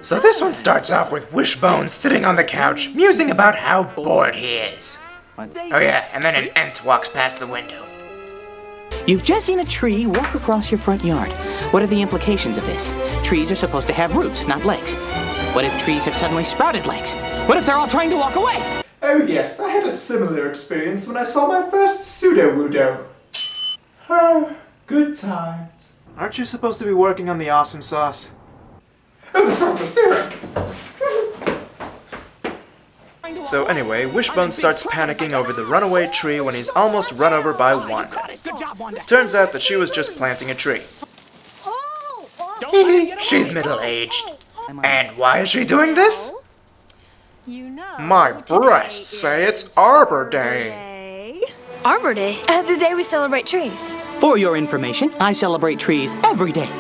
So this one starts off with Wishbone sitting on the couch, musing about how bored he is. Oh yeah, and then an ant walks past the window. You've just seen a tree walk across your front yard. What are the implications of this? Trees are supposed to have roots, not legs. What if trees have suddenly sprouted legs? What if they're all trying to walk away? Oh yes, I had a similar experience when I saw my first pseudo-wudo. Ah, good times. Aren't you supposed to be working on the awesome sauce? Oh, it's not the syrup! So anyway, Wishbone starts panicking over the runaway tree when he's almost run over by Wanda. Turns out that she was just planting a tree. She's middle-aged. And why is she doing this? My breasts say it's Arbor Day. Arbor Day? The day we celebrate trees. For your information, I celebrate trees every day.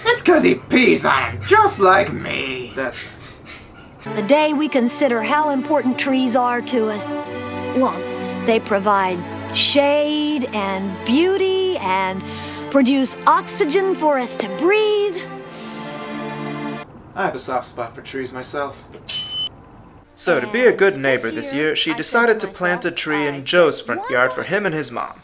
It's 'cause he pees on him, just like me. That's nice. The day we consider how important trees are to us. Well, they provide shade and beauty and produce oxygen for us to breathe. I have a soft spot for trees myself. So to be a good neighbor this year, she decided to plant a tree in Joe's front yard for him and his mom.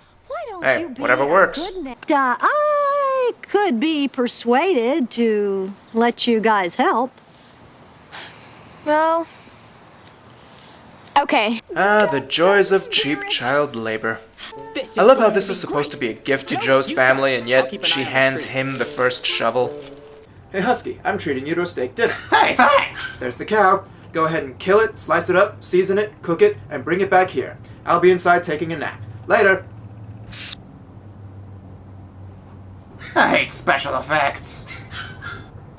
Hey, whatever works. I could be persuaded to let you guys help. Well, okay. Ah, the joys of cheap child labor. I love how this is supposed to be a gift to Joe's family, and yet she hands him the first shovel. Hey Husky, I'm treating you to a steak dinner. Hey, thanks! There's the cow. Go ahead and kill it, slice it up, season it, cook it, and bring it back here. I'll be inside taking a nap. Later! I hate special effects.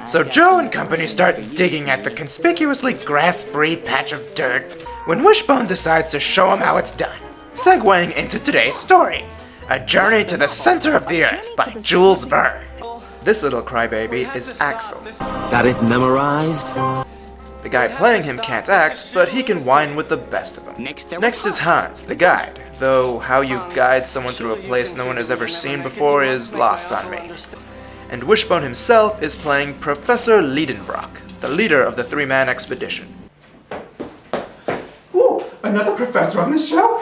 So Joe and company start digging at the conspicuously grass-free patch of dirt when Wishbone decides to show him how it's done. Segueing into today's story, A Journey to the Center of the Earth by Jules Verne. This little crybaby is Axel. Got it memorized? The guy playing him can't act, but he can whine with the best of them. Next is Hans, the guide, though how you guide someone through a place no one has ever seen before is lost on me. And Wishbone himself is playing Professor Liedenbrock, the leader of the three-man expedition. Ooh, another professor on this show?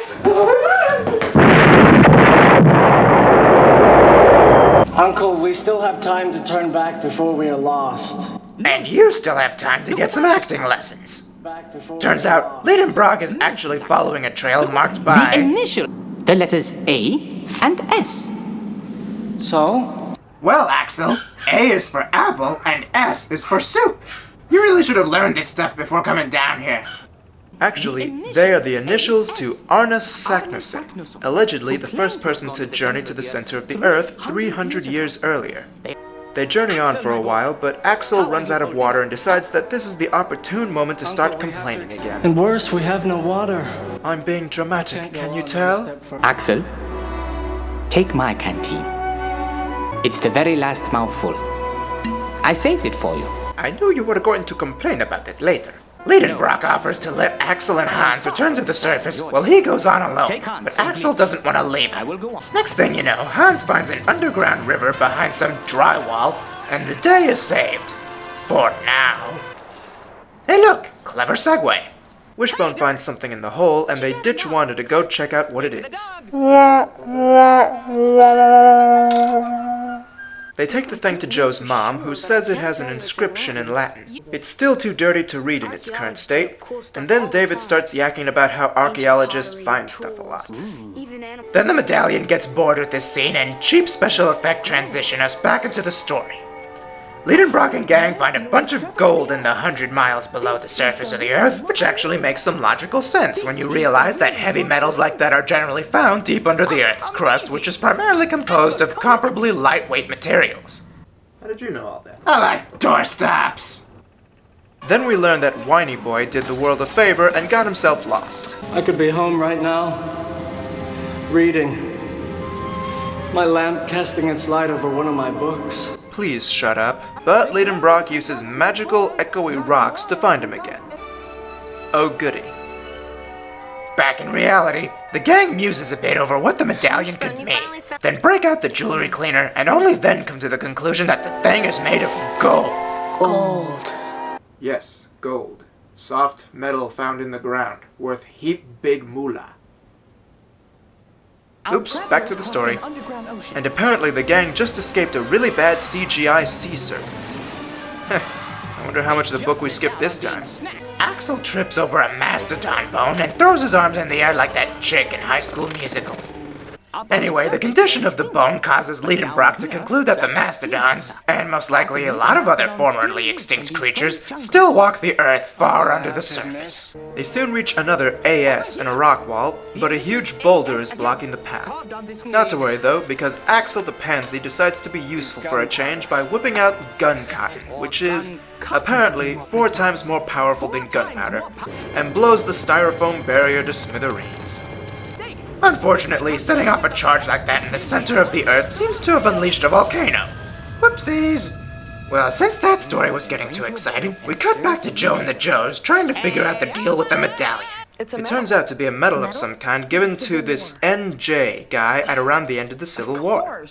Uncle, we still have time to turn back before we are lost. And you still have time to get some acting lessons. Turns out, Liedenbrock is actually following a trail marked by... The initial. The letters A and S. So? Well, Axel, A is for apple and S is for soup. You really should have learned this stuff before coming down here. Actually, they are the initials to Arnus Saknussemm, allegedly the first person to journey to the center of the Earth 300 years earlier. They journey on for a while, but Axel runs out of water and decides that this is the opportune moment to start complaining again. And worse, we have no water. I'm being dramatic, can you tell? Axel, take my canteen. It's the very last mouthful. I saved it for you. I knew you were going to complain about it later. Liedenbrock offers to let Axel and Hans return to the surface while he goes on alone, but Axel doesn't want to leave him. Next thing you know, Hans finds an underground river behind some drywall, and the day is saved. For now. Hey look, clever segue. Wishbone finds something in the hole, and they ditch Wanda to go check out what it is. They take the thing to Joe's mom, who says it has an inscription in Latin. It's still too dirty to read in its current state, and then David starts yakking about how archaeologists find stuff a lot. Then the medallion gets bored with this scene, and cheap special effect transition us back into the story. Liedenbrock and gang find a bunch of gold in the 100 miles below the surface of the Earth, which actually makes some logical sense when you realize that heavy metals like that are generally found deep under the Earth's crust, which is primarily composed of comparably lightweight materials. How did you know all that? I like doorstops! Then we learn that Whiny Boy did the world a favor and got himself lost. I could be home right now, reading. My lamp casting its light over one of my books. Please shut up. But Liedenbrock uses magical, echoey rocks to find him again. Oh goody. Back in reality, the gang muses a bit over what the medallion could mean, then break out the jewelry cleaner, and only then come to the conclusion that the thing is made of gold. Gold. Yes, gold. Soft metal found in the ground, worth heap big moolah. Oops, back to the story. And apparently the gang just escaped a really bad CGI sea serpent. I wonder how much of the book we skipped this time. Axel trips over a mastodon bone and throws his arms in the air like that chick in High School Musical. Anyway, the condition of the bone causes Liedenbrock to conclude that the mastodons, and most likely a lot of other formerly extinct creatures, still walk the earth far under the surface. They soon reach another AS in a rock wall, but a huge boulder is blocking the path. Not to worry though, because Axel the Pansy decides to be useful for a change by whipping out gun cotton, which is apparently 4 times more powerful than gunpowder, and blows the styrofoam barrier to smithereens. Unfortunately, setting off a charge like that in the center of the Earth seems to have unleashed a volcano. Whoopsies! Well, since that story was getting too exciting, we cut back to Joe and the Joes trying to figure out the deal with the medallion. It turns out to be a medal of some kind given to this NJ guy at around the end of the Civil War.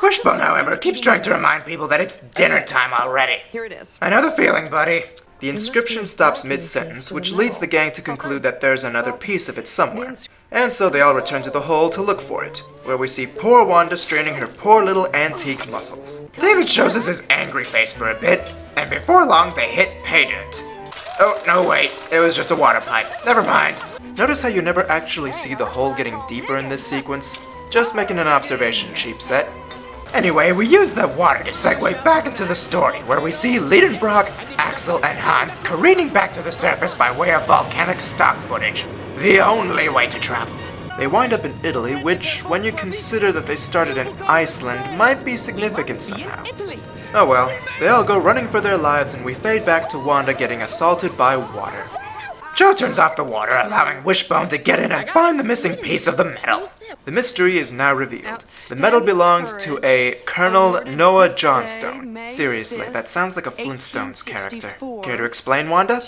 Wishbone, however, keeps trying to remind people that it's dinner time already. Here it is. I know the feeling, buddy. The inscription stops mid-sentence, which leads the gang to conclude that there's another piece of it somewhere. And so they all return to the hole to look for it, where we see poor Wanda straining her poor little antique muscles. David shows us his angry face for a bit, and before long they hit pay dirt. Oh, no wait, it was just a water pipe. Never mind. Notice how you never actually see the hole getting deeper in this sequence? Just making an observation, cheap set. Anyway, we use the water to segue back into the story, where we see Liedenbrock, Axel, and Hans careening back to the surface by way of volcanic stock footage. The only way to travel. They wind up in Italy, which, when you consider that they started in Iceland, might be significant somehow. Oh well, they all go running for their lives and we fade back to Wanda getting assaulted by water. Joe turns off the water, allowing Wishbone to get in and find the missing piece of the metal. The mystery is now revealed. The medal belonged to a Colonel Noah Johnstone. Seriously, that sounds like a Flintstones character. Care to explain, Wanda?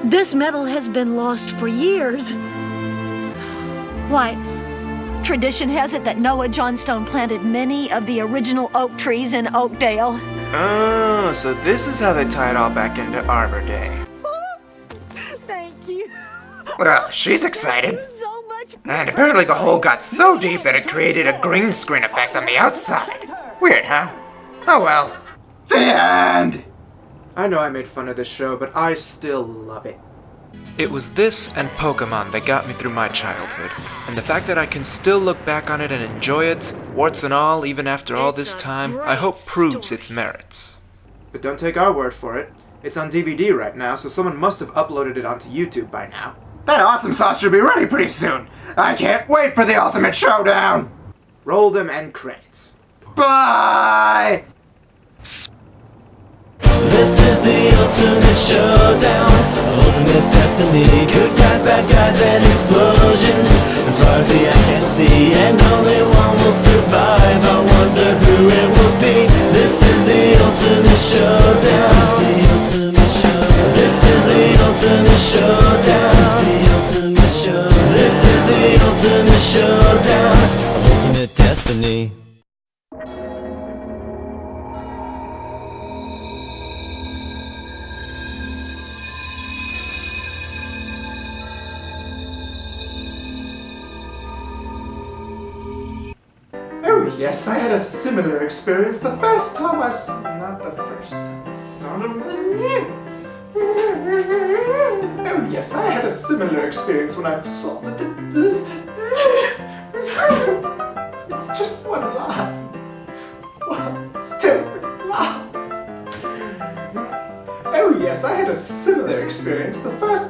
This medal has been lost for years. Why, tradition has it that Noah Johnstone planted many of the original oak trees in Oakdale. Oh, so this is how they tie it all back into Arbor Day. Thank you. Well, she's excited. So much. And apparently the hole got so deep that it created a green screen effect on the outside. Weird, huh? Oh well. The end! I know I made fun of this show, but I still love it. It was this and Pokemon that got me through my childhood, and the fact that I can still look back on it and enjoy it, warts and all, even after all this time, I hope proves its merits. But don't take our word for it. It's on DVD right now, so someone must have uploaded it onto YouTube by now. That awesome sauce should be ready pretty soon. I can't wait for the ultimate showdown. Roll them end credits. Bye! This is the ultimate showdown, ultimate destiny. Good guys, bad guys, and explosions. As far as the eye can see, and only one will survive. I wonder who it will be. This is the ultimate showdown. This is the ultimate showdown. This is the ultimate showdown. Ultimate destiny. Oh yes, I had a similar experience the first time I saw... Not the first time I saw them. Oh yes, I had a similar experience when I saw the... It's just one line. One stupid line. Oh yes, I had a similar experience the first...